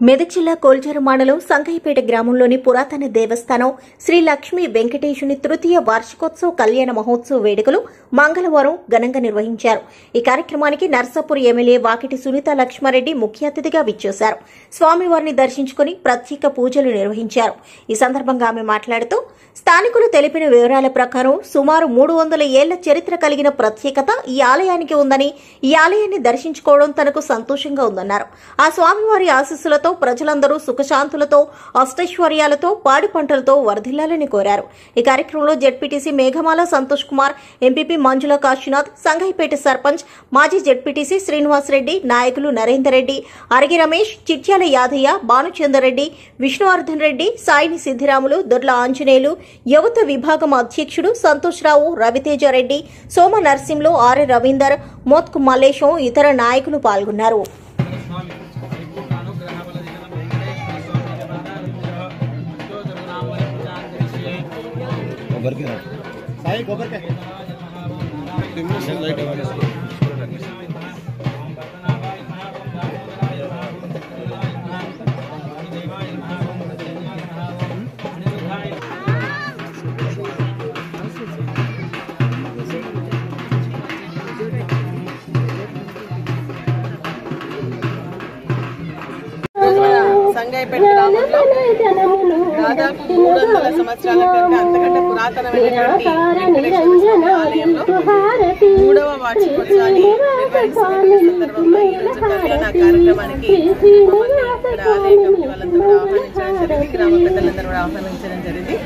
మెదక్ జిల్లా కోల్చేరు మండలం సంగయ్యపేట గ్రామంలోని పురాతన దేవస్థానం శ్రీ లక్ష్మీ వెంకటేశుని తృతీయ వార్షికోత్సవ కళ్యాణ మహోత్సవ వేడుకలు మంగళవారం ఘనంగా నిర్వహించారు. ఈ కార్యక్రమానికి నర్సాపూర్ ఎమ్మెల్యే వాకిటి సునీత లక్ష్మారెడ్డి ముఖ్య అతిథిగా విచ్చేశారు. స్వామివారిని దర్శించుకుని ప్రత్యేక పూజలు నిర్వహించారు. ఈ సందర్భంగా ఆమె మాట్లాడుతూ స్థానికులు తెలిపిన వివరాల ప్రకారం సుమారు 300 ఏళ్ల చరిత్ర కలిగిన ప్రత్యేకత ఈ ఆలయానికి ఉందని, ఈ ఆలయాన్ని దర్శించుకోవడం తనకు సంతోషంగా ఉందన్నారు. ఆ స్వామివారి ఆశీస్సులతో ప్రజలందరూ సుఖశాంతులతో, అష్టైశ్వర్యాలతో, పాడి పంటలతో వర్ధిల్లాలని కోరారు. ఈ కార్యక్రమంలో జెడ్పీటీసీ మేఘమాల సంతోష్ కుమార్, ఎంపీపీ మంజుల కాశీనాథ్, సంగయ్యపేట సర్పంచ్, మాజీ జెడ్పీటీసీ శ్రీనివాసరెడ్డి, నాయకులు నరేందర్ రెడ్డి, అరగి రమేష్, చిట్యాల యాదయ్య, భానుచందర్ రెడ్డి, విష్ణువర్ధన్ రెడ్డి, సాయిని సిద్దిరాములు, దొడ్ల ఆంజనేయులు, యువత విభాగం అధ్యక్షుడు సంతోష్ రావు, రవితేజారెడ్డి, సోమ నర్సింలు, ఆర్ఎ రవీందర్, మోత్కు మల్లేశం, ఇతర నాయకులు పాల్గొన్నారు. సంగయ్యపేట గ్రామంలో దాదాపు 300 సంవత్సరాల కంటే అంతకంటే పురాతనమైనటువంటి వెంకటేశ్వర స్వామి ఆలయంలో 3వ వార్షికోత్సవాన్ని నిర్వహిస్తున్న సందర్భంగా ఈ రోజు కళ్యాణ కార్యక్రమానికి ఇక్కడ ఆలయ కమిటీ వాళ్ళందరూ కూడా ఆహ్వానించడం జరిగింది. గ్రామ పెద్దలందరూ కూడా ఆహ్వానించడం జరిగింది.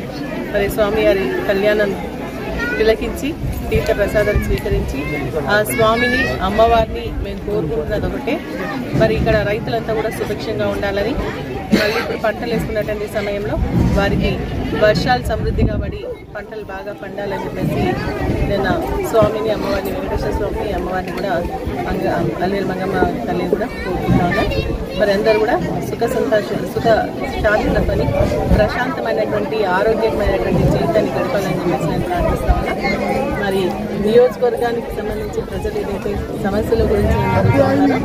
మరి స్వామివారి కళ్యాణం తిలకించి తీర్థ ప్రసాదాలు స్వీకరించి ఆ స్వామిని, అమ్మవారిని మేము కోరుకుంటున్నది ఒకటే, మరి ఇక్కడ రైతులంతా కూడా సుభిక్షంగా ఉండాలని, మళ్ళీ ఇప్పుడు పంటలు వేసుకున్నటువంటి సమయంలో వారికి వర్షాలు సమృద్ధిగా పడి పంటలు బాగా పండాలని చెప్పేసి నేను స్వామిని, అమ్మవారిని, వెంకటేశ్వర స్వామిని, అమ్మవారిని కూడా అల్లేరు మంగమ్మ తల్లిని కూడా కోరుకుంటున్నాను. మరి అందరూ కూడా సుఖ శాంతులతోని ప్రశాంతమైనటువంటి ఆరోగ్యమైనటువంటి జీవితాన్ని గడపాలని చెప్పేసి నేను ప్రార్థిస్తా ఉన్నా. మరి నియోజకవర్గానికి సంబంధించి ప్రజలు ఏదైతే సమస్యల గురించి అడుగుతున్నారో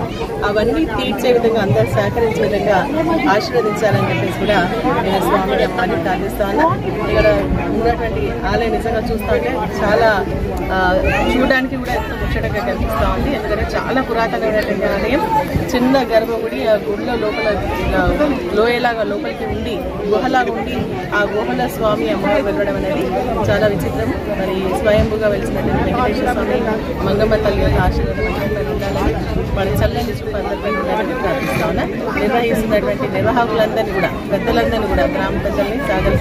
అవన్నీ తీర్చే విధంగా, అందరూ సహకరించే విధంగా ఆశీర్వదించాలని చెప్పేసి కూడా నేను స్వామిని, అమ్మని ప్రార్థిస్తా ఉన్నా. ఇక్కడ ఉన్నటువంటి ఆలయం నిజంగా చూస్తా ఉంటే చాలా చూడడానికి కూడా ఎంతో ముచ్చటగా కనిపిస్తూ ఉంది. ఎందుకంటే చాలా పురాతనమైనటువంటి ఆలయం, చిన్న గర్భగుడి, ఆ గుడిలో లోపల లోయలాగా లోపలికి ఉండి, గుహలాగా ఉండి, ఆ గుహల స్వామి, అమ్మవారు వెళ్ళడం అనేది చాలా విచిత్రం. మరి స్వయంభుగా వెలిసినటువంటి వెంకటేశ్వర స్వామి, మంగమ్మ తల్లి యొక్క ఆశీర్వాదం ఉండాలని, వాళ్ళ చల్లని చూపు అందరిపై ఉండాలని ప్రార్థిస్తా ఉన్నా. నిర్వహిస్తున్నటువంటి నిర్వాహకులందరినీ కూడా, పెద్దలందరినీ కూడా, గ్రామ పెద్దల్ని సాగర్